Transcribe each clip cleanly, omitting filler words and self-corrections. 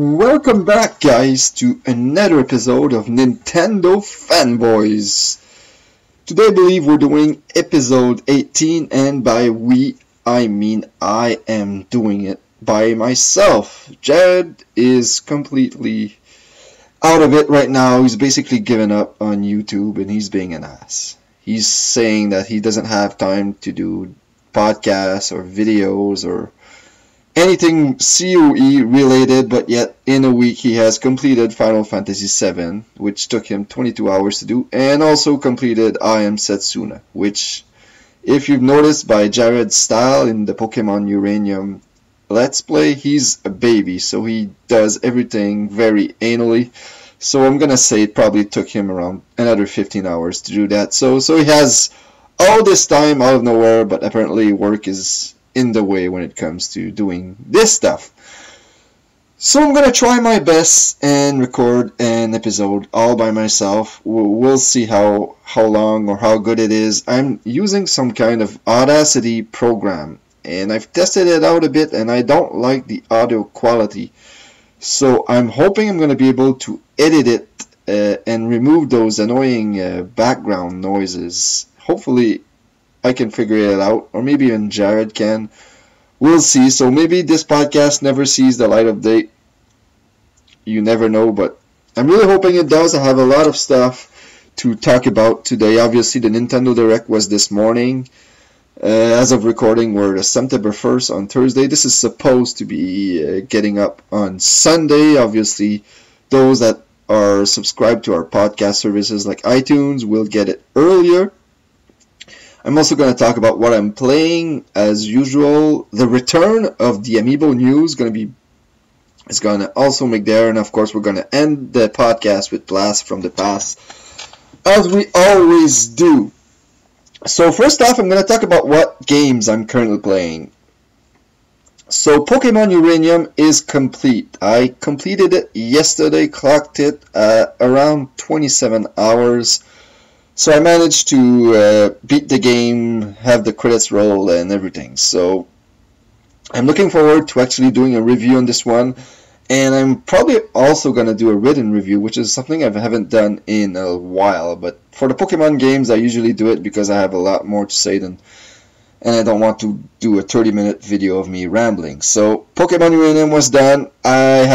Welcome back, guys, to another episode of Nintendo Fanboyz. Today, I believe we're doing episode 18, and by we, I mean I am doing it by myself. Jarrod is completely out of it right now. He's basically given up on YouTube, and he's being an ass. He's saying that he doesn't have time to do podcasts or videos or anything COE related, but yet in a week he has completed Final Fantasy VII, which took him 22 hours to do, and also completed I Am Setsuna, which, if you've noticed by Jarrod's style in the Pokemon Uranium Let's Play, he's a baby, so he does everything very anally. So I'm gonna say it probably took him around another 15 hours to do that. So he has all this time out of nowhere, but apparently work is in the way when it comes to doing this stuff. So I'm gonna try my best and record an episode all by myself. We'll see how long or how good it is. I'm using some kind of Audacity program, and I've tested it out a bit, and I don't like the audio quality. So I'm hoping I'm gonna be able to edit it and remove those annoying background noises. Hopefully I can figure it out, or maybe even Jarrod can. We'll see. So maybe this podcast never sees the light of day. You never know, but I'm really hoping it does. I have a lot of stuff to talk about today. Obviously, the Nintendo Direct was this morning. As of recording, we're September 1st on Thursday. This is supposed to be getting up on Sunday. Obviously, those that are subscribed to our podcast services like iTunes will get it earlier. I'm also going to talk about what I'm playing as usual. The return of the Amiibo news is going to also make there, and of course we're going to end the podcast with Blast from the Past, as we always do. So first off, I'm going to talk about what games I'm currently playing. So Pokemon Uranium is complete. I completed it yesterday, clocked it at around 27 hours. So I managed to beat the game, have the credits roll and everything. So I'm looking forward to actually doing a review on this one. And I'm probably also going to do a written review, which is something I haven't done in a while. But for the Pokemon games, I usually do it because I have a lot more to say and I don't want to do a 30-minute video of me rambling. So Pokemon Uranium was done. I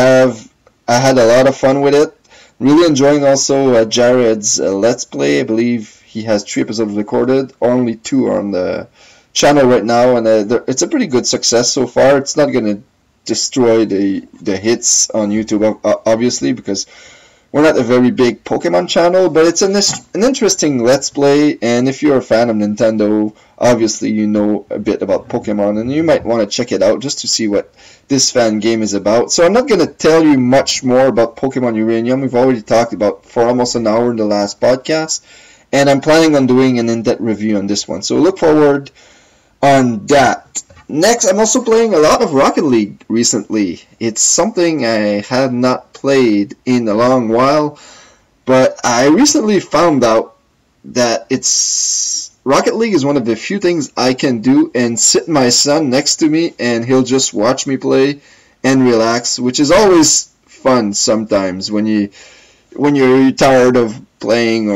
had a lot of fun with it. Really enjoying also Jarrod's Let's Play. I believe he has 3 episodes recorded. Only 2 are on the channel right now, and it's a pretty good success so far. It's not going to destroy the hits on YouTube, obviously, because we're not a very big Pokemon channel, but it's an interesting Let's Play, and if you're a fan of Nintendo, obviously you know a bit about Pokemon, and you might want to check it out just to see what this fan game is about. So I'm not going to tell you much more about Pokemon Uranium. We've already talked about for almost an hour in the last podcast, and I'm planning on doing an in-depth review on this one, so look forward on that. Next, I'm also playing a lot of Rocket League recently. It's something I had not played in a long while, but I recently found out that Rocket League is one of the few things I can do and sit my son next to me and he'll just watch me play and relax, which is always fun sometimes when you're tired of playing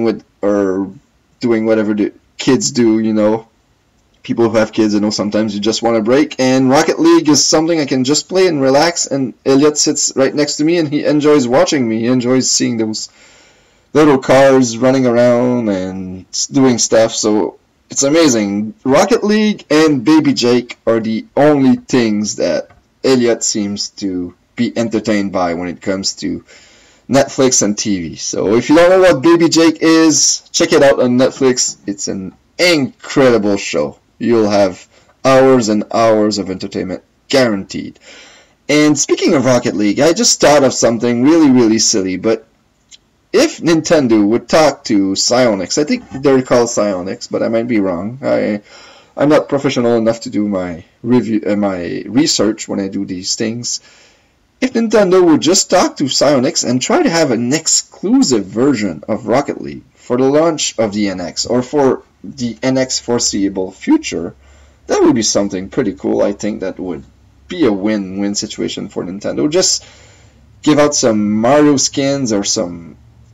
with or doing whatever the kids do, you know. People who have kids, I know sometimes you just want a break, and Rocket League is something I can just play and relax, and Elliot sits right next to me and he enjoys watching me. He enjoys seeing those little cars running around and doing stuff, so it's amazing. Rocket League and Baby Jake are the only things that Elliot seems to be entertained by when it comes to Netflix and TV. So if you don't know what Baby Jake is, check it out on Netflix. It's an incredible show. You'll have hours and hours of entertainment guaranteed. And speaking of Rocket League, I just thought of something really, really silly, but if Nintendo would talk to Psyonix, I think they're called Psyonix, but I might be wrong. I'm not professional enough to do my review, my research when I do these things. If Nintendo would just talk to Psyonix and try to have an exclusive version of Rocket League for the launch of the NX, or for the NX foreseeable future, that would be something pretty cool. I think that would be a win-win situation for Nintendo. Just give out some Mario skins or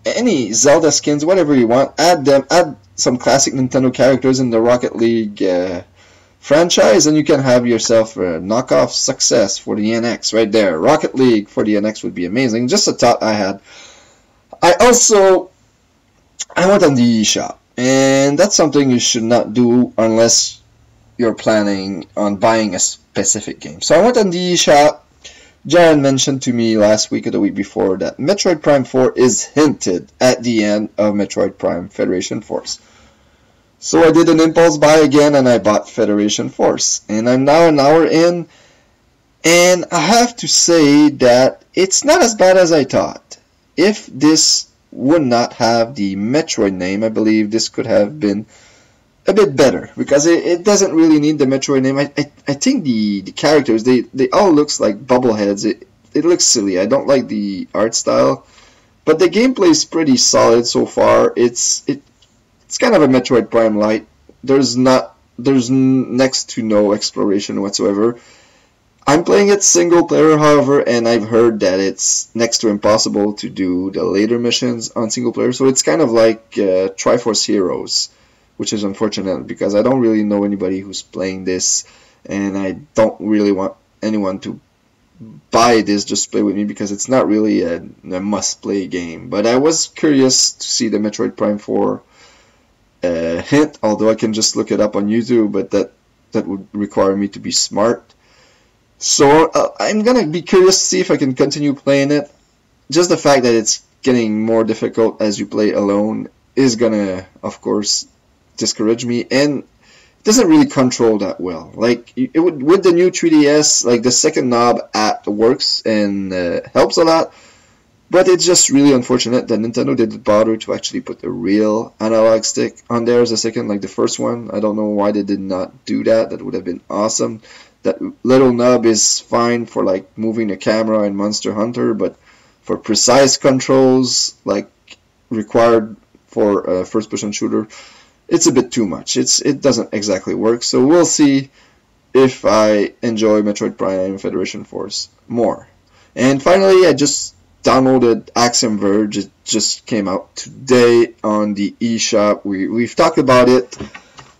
any Zelda skins, whatever you want. Add some classic Nintendo characters in the Rocket League franchise, and you can have yourself a knockoff success for the NX right there. Rocket League for the NX would be amazing. Just a thought I had. I went on the eShop, and that's something you should not do unless you're planning on buying a specific game. So I went on the eShop. Jarrod mentioned to me last week or the week before that Metroid Prime 4 is hinted at the end of Metroid Prime Federation Force. So I did an impulse buy again, and I bought Federation Force. And I'm now an hour in, and I have to say that it's not as bad as I thought. If this would not have the Metroid name, I believe this could have been a bit better, because it doesn't really need the Metroid name. I think the characters, they all looks like bubbleheads. It looks silly. I don't like the art style, but the gameplay is pretty solid so far. It's kind of a Metroid Prime Lite. There's next to no exploration whatsoever. I'm playing it single player, however, and I've heard that it's next to impossible to do the later missions on single player. So it's kind of like Triforce Heroes, which is unfortunate because I don't really know anybody who's playing this, and I don't really want anyone to buy this just to play with me, because it's not really a must-play game. But I was curious to see the Metroid Prime 4 hint, although I can just look it up on YouTube, but that would require me to be smart. So I'm gonna be curious to see if I can continue playing it. Just the fact that it's getting more difficult as you play alone is gonna, of course, discourage me, and it doesn't really control that well. Like with the new 3DS, like the second knob works and helps a lot, but it's just really unfortunate that Nintendo didn't bother to actually put the real analog stick on there as a second, like the first one. I don't know why they did not do that. That would have been awesome. That little knob is fine for like moving the camera in Monster Hunter, but for precise controls like required for a first-person shooter, it's a bit too much. It doesn't exactly work. So we'll see if I enjoy Metroid Prime Federation Force more. And finally, I just downloaded Axiom Verge. It just came out today on the eShop. We've talked about it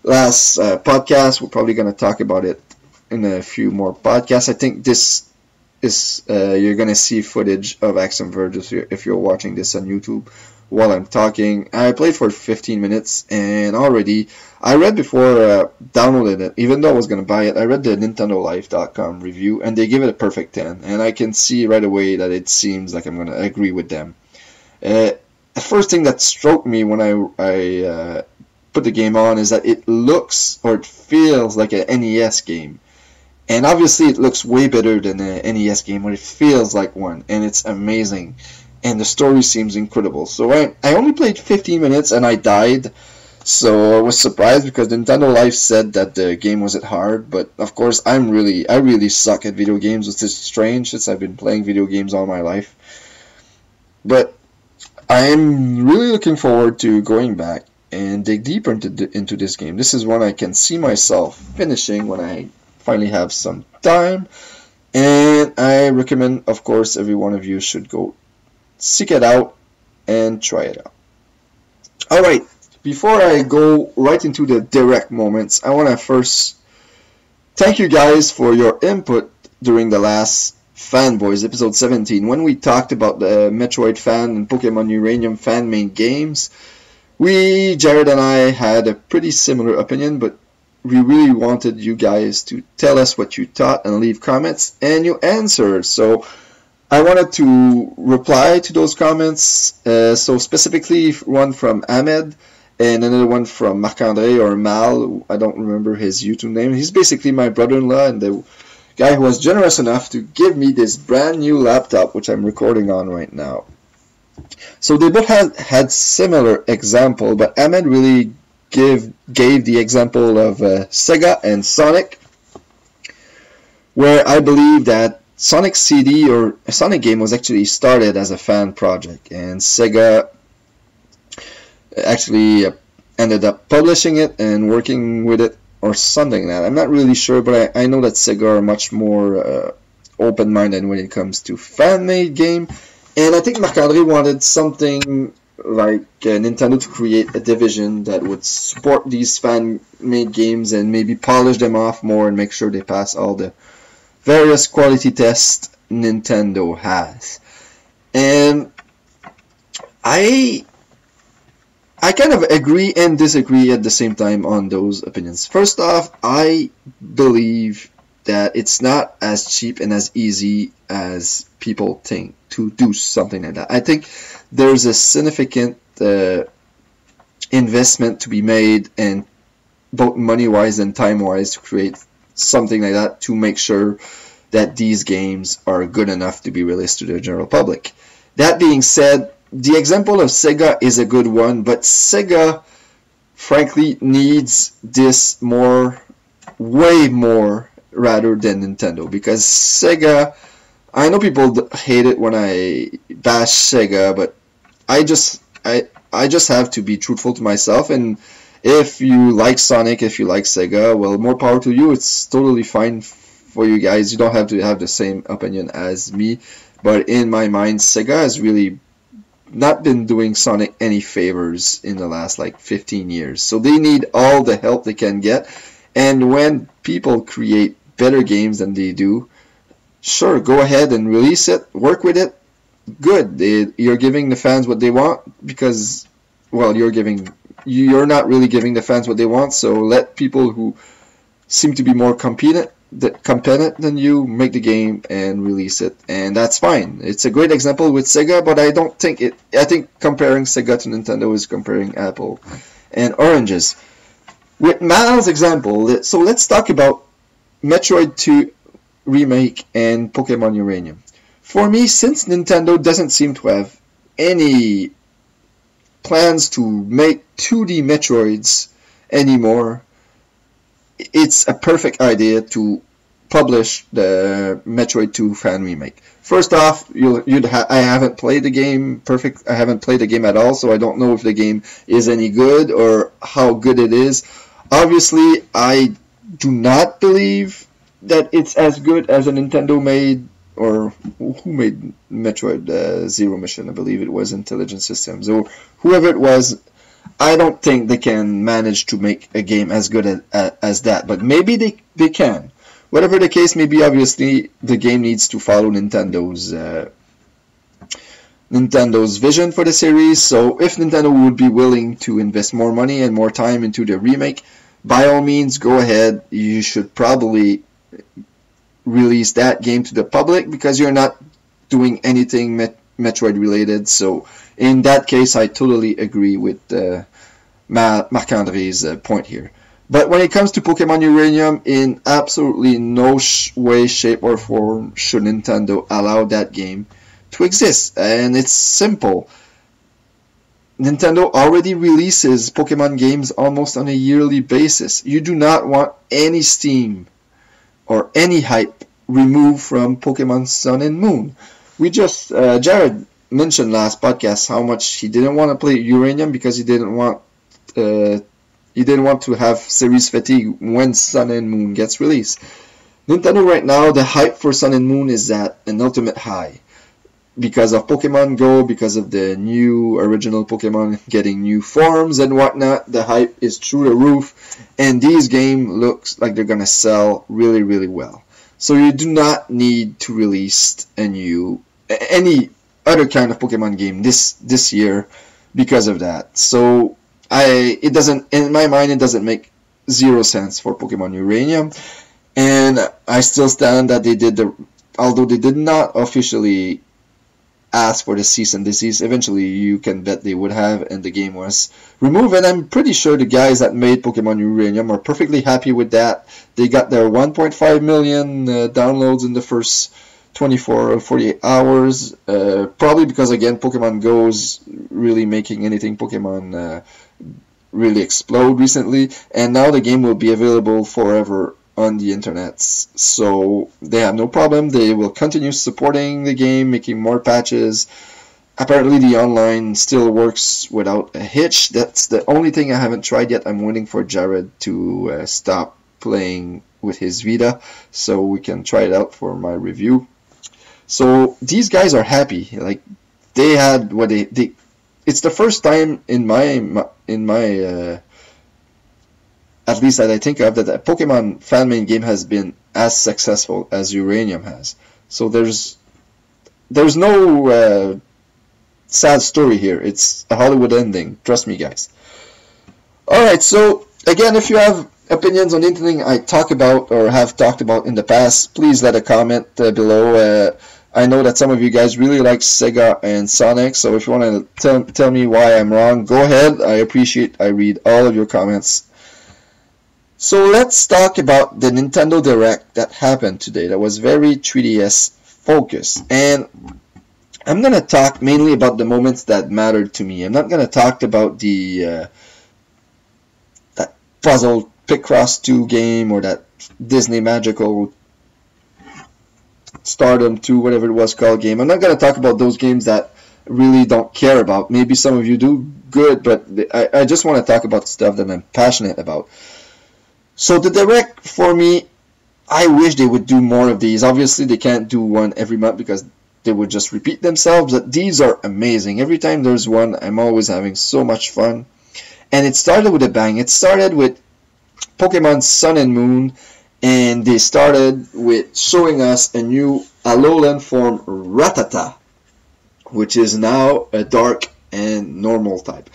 last podcast. We're probably going to talk about it in a few more podcasts. I think this is you're going to see footage of Axiom Verge if you're watching this on YouTube while I'm talking. I played for 15 minutes, and already I read before downloading it, even though I was going to buy it, I read the NintendoLife.com review, and they give it a perfect 10, and I can see right away that it seems like I'm going to agree with them. The first thing that struck me when I put the game on is that it looks, or it feels like an NES game. And obviously it looks way better than an NES game, but it feels like one, and it's amazing. And the story seems incredible. So I only played 15 minutes and I died. So I was surprised because Nintendo Life said that the game wasn't hard. But of course I really suck at video games, which is strange since I've been playing video games all my life. But I'm really looking forward to going back and dig deeper into this game. This is one I can see myself finishing when I finally have some time. And I recommend, of course, every one of you should go seek it out and try it out. Alright, before I go right into the direct moments, I want to first thank you guys for your input during the last Fanboyz episode 17 when we talked about the Metroid fan and Pokemon Uranium fan made games. Jarrod and I had a pretty similar opinion, but we really wanted you guys to tell us what you thought and leave comments, and you answered. So I wanted to reply to those comments, so specifically one from Ahmed and another one from Marc-André or Mal. I don't remember his YouTube name. He's basically my brother-in-law and the guy who was generous enough to give me this brand new laptop, which I'm recording on right now. So they both had similar example, but Ahmed really gave the example of Sega and Sonic, where I believe that Sonic CD or a Sonic game was actually started as a fan project, and Sega actually ended up publishing it and working with it or something like that. I'm not really sure, but I know that Sega are much more open-minded when it comes to fan-made game. And I think Marc-André wanted something like Nintendo to create a division that would support these fan-made games and maybe polish them off more and make sure they pass all the various quality tests Nintendo has. And I kind of agree and disagree at the same time on those opinions. First off, I believe that it's not as cheap and as easy as people think to do something like that. I think there's a significant investment to be made, and both money-wise and time-wise, to create something like that to make sure that these games are good enough to be released to the general public. That being said, the example of Sega is a good one, but Sega, frankly, needs this more, way more, rather than Nintendo, because Sega, I know people hate it when I bash Sega, but I just have to be truthful to myself, and if you like Sonic, if you like Sega, well, more power to you. It's totally fine for you guys. You don't have to have the same opinion as me, but in my mind, Sega has really not been doing Sonic any favors in the last like 15 years, so they need all the help they can get. And when people create better games than they do, sure, go ahead and release it, work with it, good. You're giving the fans what they want, because, well, you're not really giving the fans what they want, so let people who seem to be more competent than you make the game and release it, and that's fine. It's a great example with Sega, but I don't think it. I think comparing Sega to Nintendo is comparing apple and oranges. With Mal's example, so let's talk about Metroid 2 remake and Pokemon Uranium. For me, since Nintendo doesn't seem to have any plans to make 2D Metroids anymore, it's a perfect idea to publish the Metroid 2 fan remake. First off, I haven't played the game I haven't played the game at all, so I don't know if the game is any good or how good it is. Obviously, I do not believe that it's as good as a Nintendo made, or who made Metroid Zero Mission? I believe it was Intelligent Systems, or whoever it was. I don't think they can manage to make a game as good as that, but maybe they can. Whatever the case may be, obviously the game needs to follow Nintendo's vision for the series. So if Nintendo would be willing to invest more money and more time into the remake, by all means, go ahead. You should probably release that game to the public, because you're not doing anything Metroid related. So in that case, I totally agree with Marc-André's point here. But when it comes to Pokemon Uranium, in absolutely no way, shape, or form should Nintendo allow that game to exist. And it's simple. Nintendo already releases Pokemon games almost on a yearly basis. You do not want any steam or any hype removed from Pokemon Sun and Moon. Jarrod mentioned last podcast how much he didn't want to play Uranium because he didn't want to have series fatigue when Sun and Moon gets released. Nintendo right now, the hype for Sun and Moon is at an ultimate high. Because of Pokemon Go, because of the new original Pokemon getting new forms and whatnot, the hype is through the roof, and these games looks like they're gonna sell really, really well. So you do not need to release any other kind of Pokemon game this year because of that. So in my mind, it doesn't make zero sense for Pokemon Uranium, and I still stand that although they did not officially ask for the cease and desist, eventually you can bet they would have, and the game was removed. And I'm pretty sure the guys that made Pokemon Uranium are perfectly happy with that. They got their 1.5 million downloads in the first 24 or 48 hours, probably because, again, Pokemon Go's really making anything Pokemon really explode recently, and now the game will be available forever on the internet, so they have no problem. They will continue supporting the game, making more patches. Apparently the online still works without a hitch. That's the only thing I haven't tried yet. I'm waiting for Jarrod to stop playing with his Vita, so we can try it out for my review. So these guys are happy. Like, they had what they it's the first time in my at least that I think of, that a Pokemon fan-made game has been as successful as Uranium has. So there's no sad story here. It's a Hollywood ending. Trust me, guys. Alright, so again, if you have opinions on anything I talk about or have talked about in the past, please let a comment below. I know that some of you guys really like Sega and Sonic, so if you want to tell me why I'm wrong, go ahead. I read all of your comments. So let's talk about the Nintendo Direct that happened today. That was very 3DS focused, and I'm going to talk mainly about the moments that mattered to me. I'm not going to talk about the that puzzle Picross 2 game or that Disney Magical Stardom 2, whatever it was called, game. I'm not going to talk about those games that I really don't care about. Maybe some of you do, good, but I just want to talk about stuff that I'm passionate about. So the Direct, for me, I wish they would do more of these. Obviously, they can't do one every month because they would just repeat themselves, but these are amazing. Every time there's one, I'm always having so much fun. And it started with a bang. It started with Pokemon Sun and Moon, and they started with showing us a new Alolan form, Rattata, which is now a dark and normal type.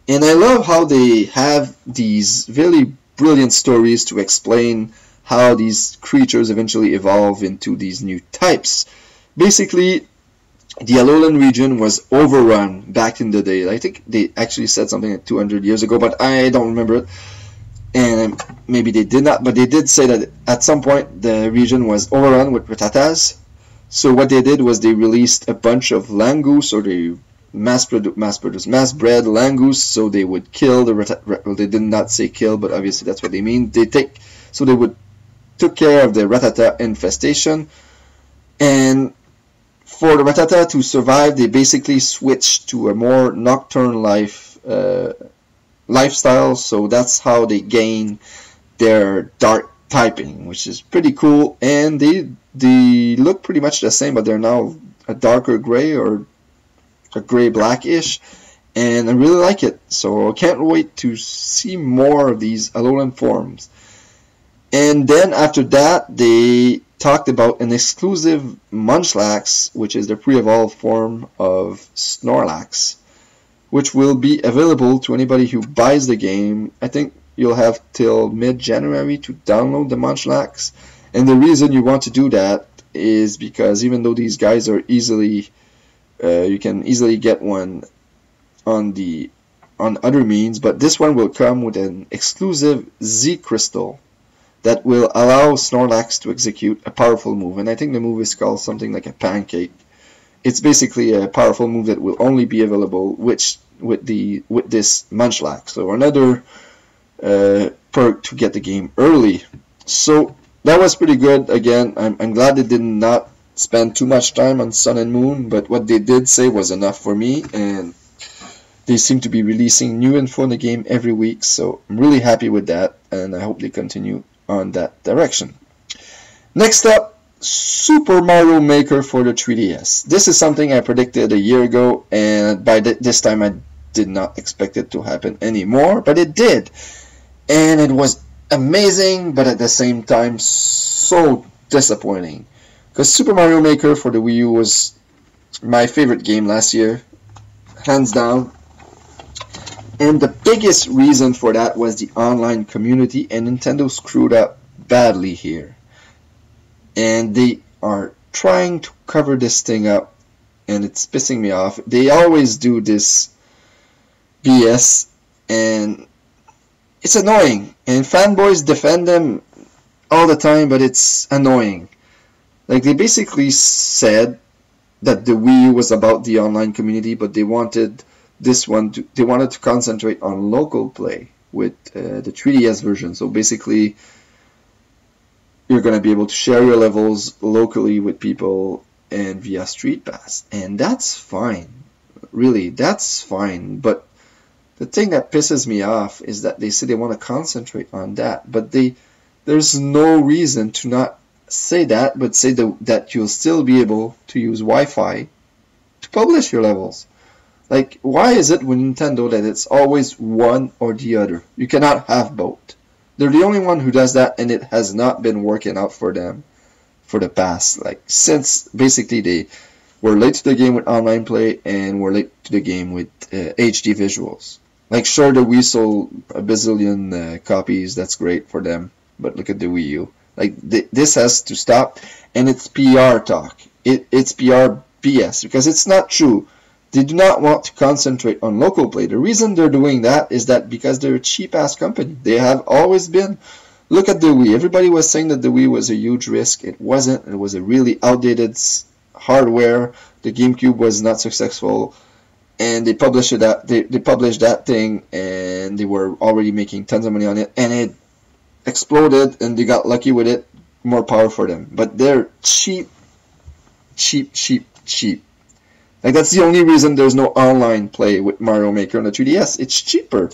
And I love how they have these really brilliant stories to explain how these creatures eventually evolve into these new types. Basically, the Alolan region was overrun back in the day. I think they actually said something like 200 years ago, but I don't remember it. And maybe they did not, but they did say that at some point the region was overrun with Rattatas. So what they did was they released a bunch of Langoose, or they mass-bred Langoose, so they would kill the Rattata. Well, they did not say kill, but obviously that's what they mean. They took care of the Rattata infestation, and for the Rattata to survive, they basically switched to a more nocturne lifestyle. So that's how they gain their dark typing, which is pretty cool. And they look pretty much the same, but they're now a darker gray or a gray blackish, and I really like it. So I can't wait to see more of these Alolan forms. And then after that, they talked about an exclusive Munchlax, which is the pre-evolved form of Snorlax, which will be available to anybody who buys the game. I think you'll have till mid-January to download the Munchlax. And the reason you want to do that is because even though these guys are easily you can easily get one on other means, but this one will come with an exclusive Z crystal that will allow Snorlax to execute a powerful move, and I think the move is called something like a pancake. It's basically a powerful move that will only be available with this Munchlax. So another perk to get the game early. So that was pretty good. Again, I'm glad they did not spend too much time on Sun and Moon, but what they did say was enough for me, and they seem to be releasing new info in the game every week, so I'm really happy with that, and I hope they continue on that direction. Next up, Super Mario Maker for the 3DS. This is something I predicted a year ago, and by this time I did not expect it to happen anymore, but it did, and it was amazing, but at the same time so disappointing. Because Super Mario Maker for the Wii U was my favorite game last year, hands down. And the biggest reason for that was the online community, and Nintendo screwed up badly here. And they are trying to cover this thing up, and it's pissing me off. They always do this BS, and it's annoying. And fanboys defend them all the time, but it's annoying. Like, they basically said that the Wii U was about the online community, but they wanted to concentrate on local play with the 3DS version. So basically, you're going to be able to share your levels locally with people and via Street Pass, and that's fine. Really, that's fine. But the thing that pisses me off is that they say they want to concentrate on that, but they there's no reason to not say that, but say that you'll still be able to use Wi-Fi to publish your levels. Like, why is it with Nintendo that it's always one or the other? You cannot have both. They're the only one who does that, and it has not been working out for them for the past, like, since basically they were late to the game with online play and were late to the game with HD visuals. Like, sure, the Wii sold a bazillion copies, that's great for them, but look at the Wii U. Like, this has to stop, and it's PR talk. It's PR BS, because it's not true. They do not want to concentrate on local play. The reason they're doing that is that because they're a cheap-ass company. They have always been. Look at the Wii. Everybody was saying that the Wii was a huge risk. It wasn't. It was a really outdated hardware. The GameCube was not successful, and they published that. They published that thing, and they were already making tons of money on it, and it exploded, and they got lucky with it. More power for them. But they're cheap, cheap, cheap, cheap. Like, that's the only reason there's no online play with Mario Maker on the 3DS. It's cheaper,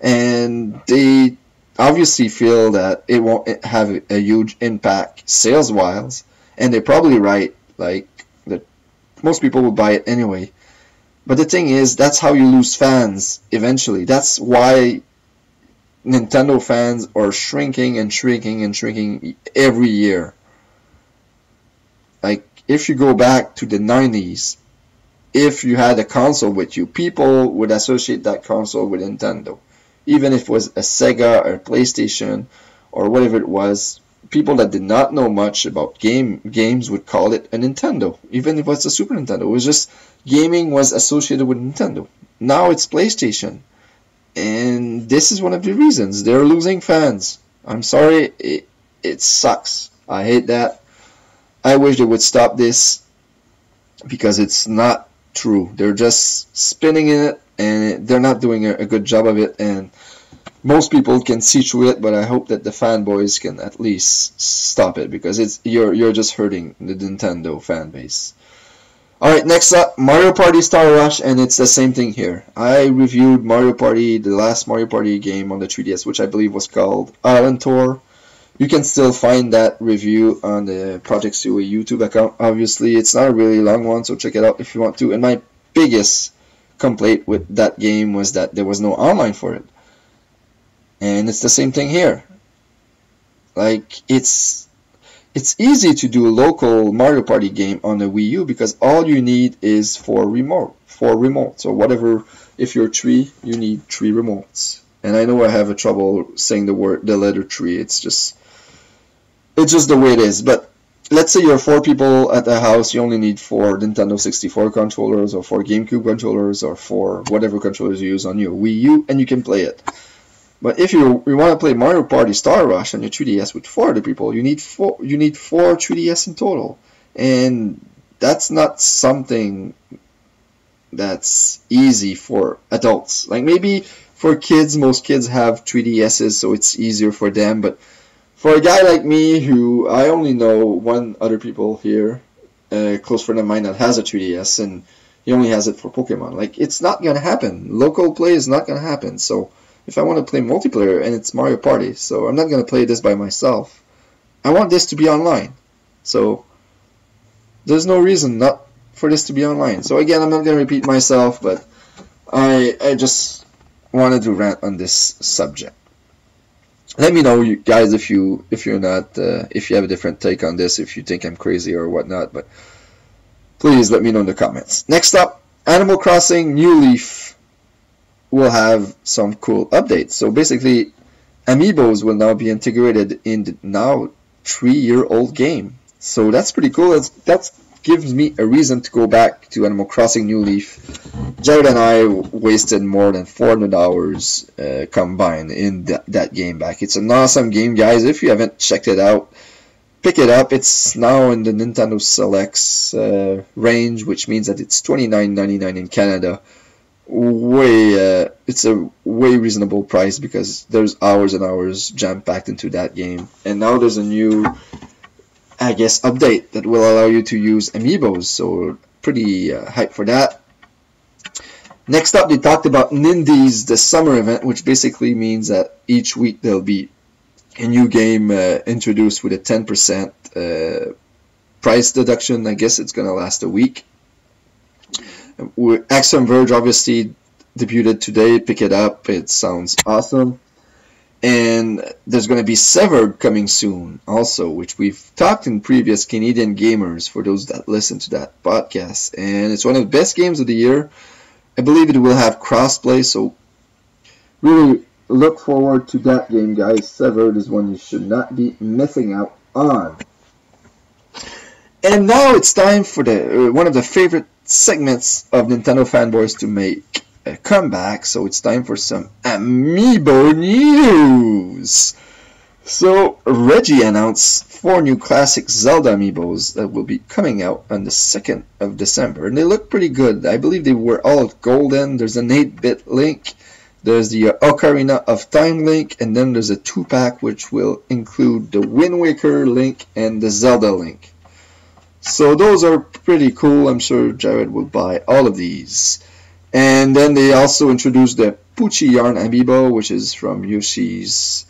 and they obviously feel that it won't have a huge impact sales-wise, and they're probably right. Like, that most people will buy it anyway. But the thing is, that's how you lose fans eventually. That's why Nintendo fans are shrinking and shrinking and shrinking every year. Like, if you go back to the 90s, if you had a console with you, people would associate that console with Nintendo. Even if it was a Sega or a PlayStation or whatever it was, people that did not know much about games would call it a Nintendo. Even if it was a Super Nintendo. It was just gaming was associated with Nintendo. Now it's PlayStation. And this is one of the reasons. They're losing fans. I'm sorry, it sucks. I hate that. I wish they would stop this, because it's not true. They're just spinning in it, and they're not doing a good job of it, and most people can see through it, but I hope that the fanboys can at least stop it, because you're just hurting the Nintendo fan base. Alright, next up, Mario Party Star Rush, and it's the same thing here. I reviewed Mario Party, the last Mario Party game on the 3DS, which I believe was called Island Tour. You can still find that review on the Project Suey YouTube account. Obviously, it's not a really long one, so check it out if you want to. And my biggest complaint with that game was that there was no online for it. And it's the same thing here. Like, it's easy to do a local Mario Party game on the Wii U, because all you need is four remotes, or whatever. If you're 3, you need 3 remotes. And I know I have a trouble saying the letter 3. It's just the way it is. But let's say you're 4 people at the house. You only need 4 Nintendo 64 controllers, or 4 GameCube controllers, or 4 whatever controllers you use on your Wii U, and you can play it. But if you want to play Mario Party Star Rush on your 3DS with 4 other people, you need 4 3DS in total, and that's not something that's easy for adults. Like, maybe for kids, most kids have 3DSs, so it's easier for them. But for a guy like me, who I only know one other people here, a close friend of mine that has a 3DS, and he only has it for Pokemon. Like, it's not gonna happen. Local play is not gonna happen. So if I want to play multiplayer, and it's Mario Party, so I'm not gonna play this by myself. I want this to be online. So there's no reason not for this to be online. So again, I'm not gonna repeat myself, but I just wanted to rant on this subject. Let me know, you guys, if you have a different take on this, if you think I'm crazy or whatnot. But please let me know in the comments. Next up, Animal Crossing New Leaf will have some cool updates. So basically, Amiibos will now be integrated in the now 3-year-old game. So that's pretty cool. That gives me a reason to go back to Animal Crossing New Leaf. Jarrod and I wasted more than 400 hours combined in that game back. It's an awesome game, guys. If you haven't checked it out, pick it up. It's now in the Nintendo Selects range, which means that it's $29.99 in Canada. It's a way reasonable price, because there's hours and hours jam-packed into that game. And now there's a new, I guess, update that will allow you to use Amiibos, so pretty hyped for that. Next up, they talked about Nindies, the summer event, which basically means that each week there'll be a new game introduced with a 10% price deduction. I guess it's gonna last a week. Axiom Verge obviously debuted today. Pick it up. It sounds awesome. And there's going to be Severed coming soon also, which we've talked in previous Canadian Gamers for those that listen to that podcast. And it's one of the best games of the year. I believe it will have crossplay, so really look forward to that game, guys. Severed is one you should not be missing out on. And now it's time for the one of the favorite segments of Nintendo Fanboys to make a comeback, so it's time for some Amiibo news. So Reggie announced 4 new classic Zelda Amiibos that will be coming out on the 2nd of December, and they look pretty good. I believe they were all golden. There's an 8-bit Link, there's the Ocarina of Time Link, and then there's a 2-pack which will include the Wind Waker Link and the Zelda Link. So those are pretty cool. I'm sure Jarrod will buy all of these. And then they also introduced the Poochie Yarn Amiibo, which is from Yoshi's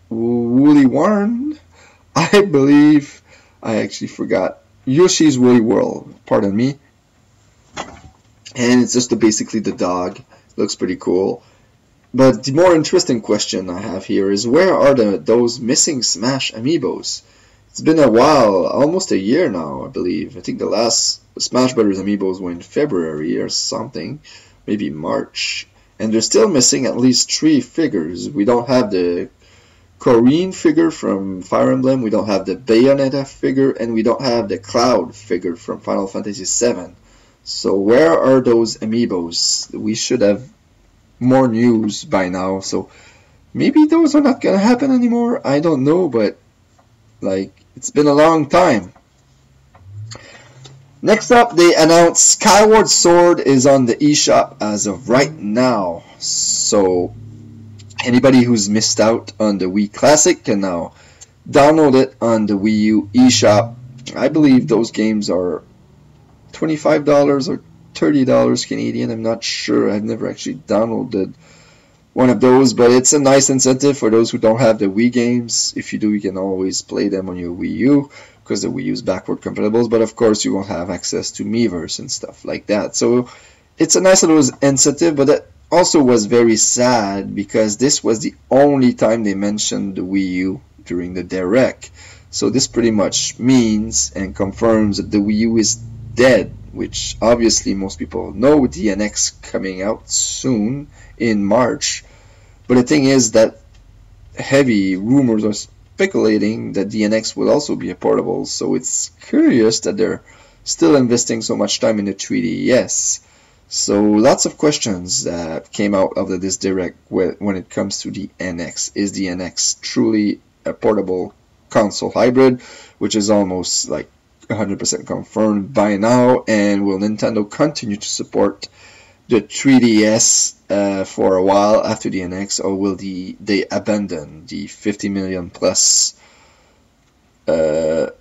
Woolly Warn. I believe, I actually forgot. Yoshi's Woolly World, pardon me. And it's just basically the dog. Looks pretty cool. But the more interesting question I have here is, where are those missing Smash Amiibos? It's been a while, almost a year now, I believe. I think the last Smash Brothers Amiibos were in February or something, maybe March. And they're still missing at least 3 figures. We don't have the Corrine figure from Fire Emblem, we don't have the Bayonetta figure, and we don't have the Cloud figure from Final Fantasy VII. So where are those Amiibos? We should have more news by now. So maybe those are not going to happen anymore. I don't know, but like, it's been a long time. Next up, they announced Skyward Sword is on the eShop as of right now. So anybody who's missed out on the Wii Classic can now download it on the Wii U eShop. I believe those games are $25 or $30 Canadian. I'm not sure. I've never actually downloaded one of those, but it's a nice incentive for those who don't have the Wii games. If you do, you can always play them on your Wii U, because the Wii U is backward compatible, but of course you won't have access to Miiverse and stuff like that. So it's a nice little incentive, but that also was very sad because this was the only time they mentioned the Wii U during the Direct. So this pretty much means and confirms that the Wii U is dead, which obviously most people know, with the NX coming out soon in March. But the thing is that heavy rumors are speculating that the NX will also be a portable, so it's curious that they're still investing so much time in the 3DS. So lots of questions came out of this Direct when it comes to the NX. Is the NX truly a portable console hybrid, which is almost like 100% confirmed by now, and will Nintendo continue to support the 3DS for a while after the NX, or will they abandon the 50 million plus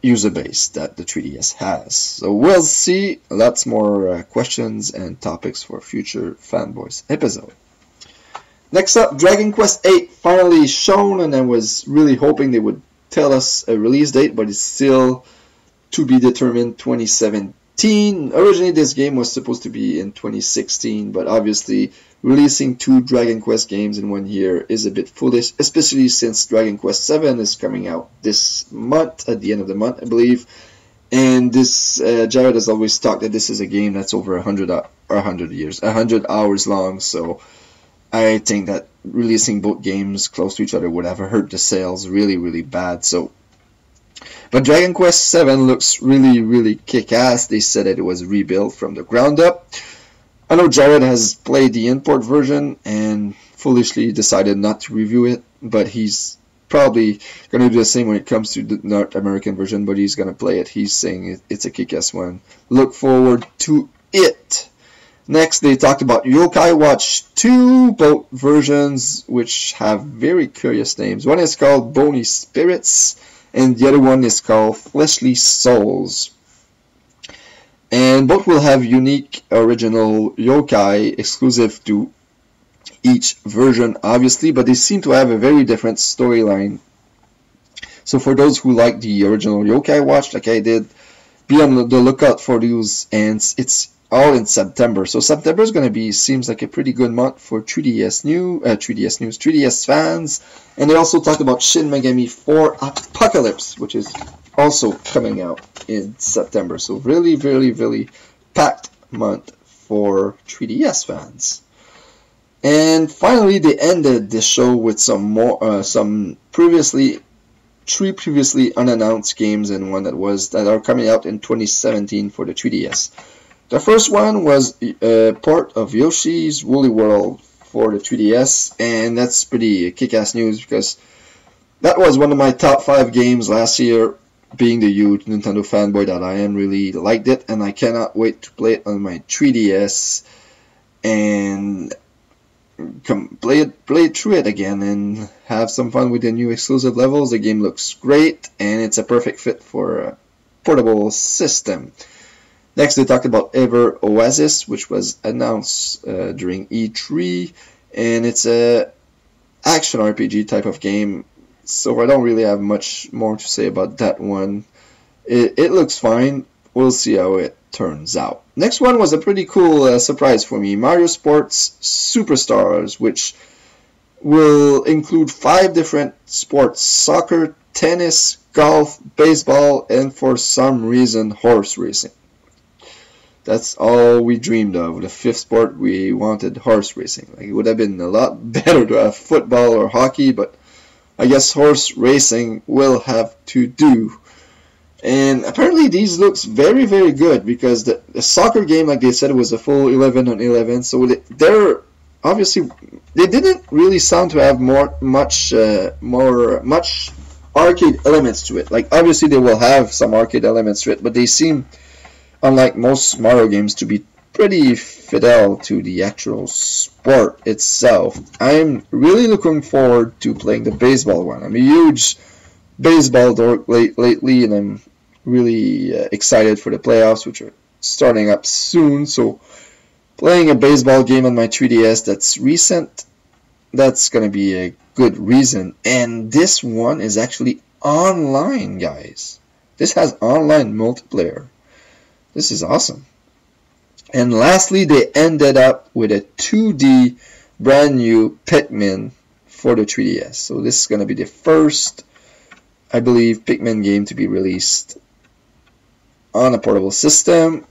user base that the 3DS has? So we'll see. Lots more questions and topics for future Fanboys episode. Next up, Dragon Quest VIII finally shown, and I was really hoping they would tell us a release date, but it's still to be determined, 2017. Originally this game was supposed to be in 2016, but obviously releasing 2 Dragon Quest games in 1 year is a bit foolish, especially since Dragon Quest VII is coming out this month, at the end of the month I believe. And this Jarrod has always talked that this is a game that's over 100 hours long, so I think that releasing both games close to each other would have hurt the sales really bad. So but Dragon Quest VII looks really kick-ass. They said that it was rebuilt from the ground up. I know Jarrod has played the import version and foolishly decided not to review it, but he's probably going to do the same when it comes to the North American version, but he's going to play it. He's saying it's a kick-ass one. Look forward to it. Next, they talked about Yokai Watch 2, both versions which have very curious names. One is called Bony Spirits, and the other one is called Fleshly Souls. And both will have unique original yokai exclusive to each version, obviously, but they seem to have a very different storyline. So for those who like the original Yokai Watch, like I did, be on the lookout for those, and it's all in September. So September is going to be, seems like a pretty good month for 3DS fans. And they also talked about Shin Megami 4 Apocalypse, which is also coming out in September. So really, really, really packed month for 3DS fans. And finally, they ended the show with some more, three previously unannounced games and one that are coming out in 2017 for the 3DS. The first one was a port of Yoshi's Woolly World for the 3DS, and that's pretty kick-ass news because that was one of my top 5 games last year. Being the huge Nintendo fanboy that I am, really liked it, and I cannot wait to play it on my 3DS and play it through it again and have some fun with the new exclusive levels. The game looks great, and it's a perfect fit for a portable system. Next, they talked about Ever Oasis, which was announced during E3, and it's a action RPG type of game, so I don't really have much more to say about that one. It looks fine. We'll see how it turns out. Next one was a pretty cool surprise for me. Mario Sports Superstars, which will include 5 different sports: soccer, tennis, golf, baseball, and for some reason horse racing. That's all we dreamed of. The 5th sport we wanted, horse racing. Like, it would have been a lot better to have football or hockey, but I guess horse racing will have to do. And apparently these looks very, very good because the soccer game, like they said, was a full 11 on 11. So they're obviously, they didn't really sound to have much arcade elements to it. Like, obviously they will have some arcade elements to it, but they seem, unlike most Mario games, to be pretty fidel to the actual sport itself. I'm really looking forward to playing the baseball one. I'm a huge baseball dork lately, and I'm really excited for the playoffs, which are starting up soon. So playing a baseball game on my 3DS that's recent, that's going to be a good reason. And this one is actually online, guys. This has online multiplayer. This is awesome. And lastly, they ended up with a 2D brand new Pikmin for the 3DS. So this is going to be the first, I believe, Pikmin game to be released on a portable system.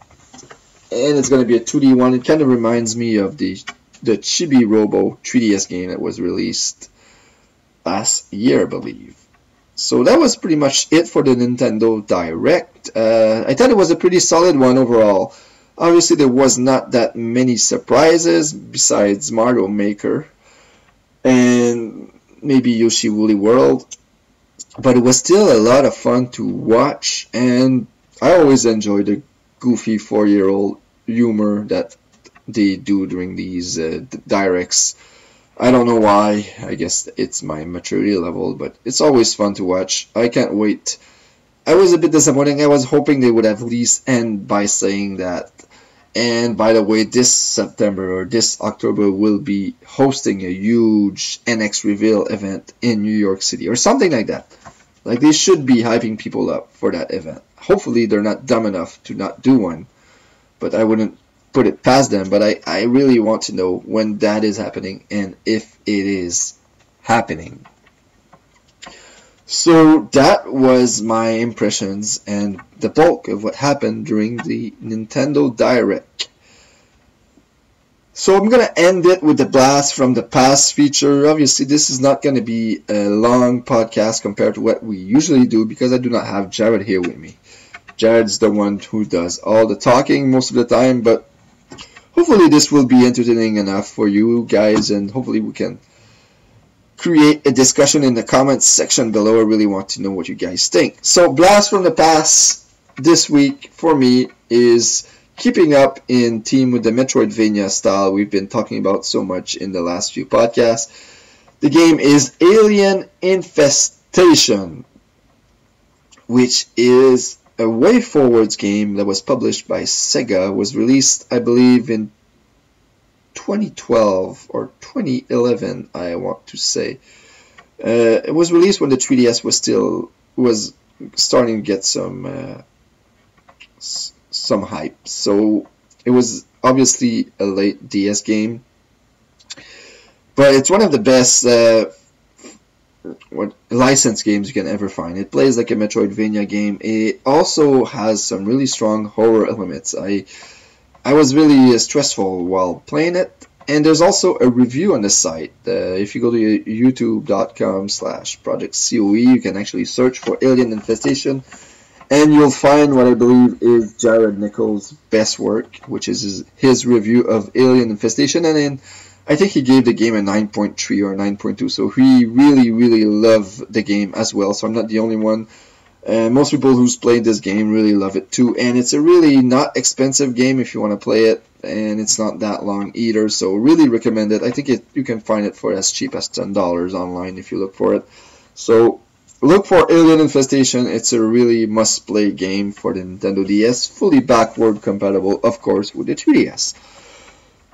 And it's going to be a 2D one. It kind of reminds me of the Chibi Robo 3DS game that was released last year, I believe. So that was pretty much it for the Nintendo Direct. I thought it was a pretty solid one overall. Obviously, there was not that many surprises besides Mario Maker and maybe Yoshi Woolly World. But it was still a lot of fun to watch, and I always enjoy the goofy 4-year-old humor that they do during these directs. I don't know why. I guess it's my maturity level, but it's always fun to watch. I can't wait. I was a bit disappointed. I was hoping they would at least end by saying that. And by the way, this September or this October will be hosting a huge NX reveal event in New York City or something like that. Like, they should be hyping people up for that event. Hopefully they're not dumb enough to not do one, but I wouldn't put it past them. But I really want to know when that is happening and if it is happening. So that was my impressions and the bulk of what happened during the Nintendo Direct. So I'm going to end it with the Blast from the Past feature. Obviously, this is not going to be a long podcast compared to what we usually do because I do not have Jarrod here with me. Jarrod's the one who does all the talking most of the time, but hopefully this will be entertaining enough for you guys, and hopefully we can create a discussion in the comments section below. I really want to know what you guys think. So Blast from the Past this week for me is keeping up in theme with the Metroidvania style we've been talking about so much in the last few podcasts. The game is Alien Infestation, which is a WayForwards game that was published by Sega. Was released, I believe, in 2012 or 2011, I want to say. It was released when the 3DS was starting to get some hype. So it was obviously a late DS game, but it's one of the best licensed games you can ever find. It plays like a Metroidvania game. It also has some really strong horror elements. I was really stressful while playing it. And there's also a review on the site. If you go to youtube.com/projectcoe, you can actually search for Alien Infestation, and you'll find what I believe is Jarrod Nichols' best work, which is his review of Alien Infestation. And then I think he gave the game a 9.3 or 9.2, so he really, really loved the game as well. So I'm not the only one. Most people who's played this game really love it too, and it's a really not expensive game if you want to play it, and it's not that long either, so really recommend it. I think you can find it for as cheap as $10 online if you look for it. So look for Alien Infestation. It's a really must-play game for the Nintendo DS, fully backward compatible, of course, with the 3DS.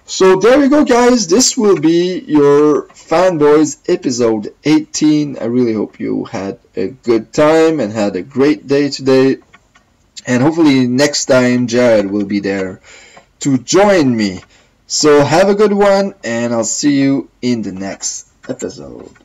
So there you go, guys. This will be your Fanboyz episode 18. I really hope you had a good time and had a great day today. And hopefully next time Jarrod will be there to join me. So have a good one, and I'll see you in the next episode.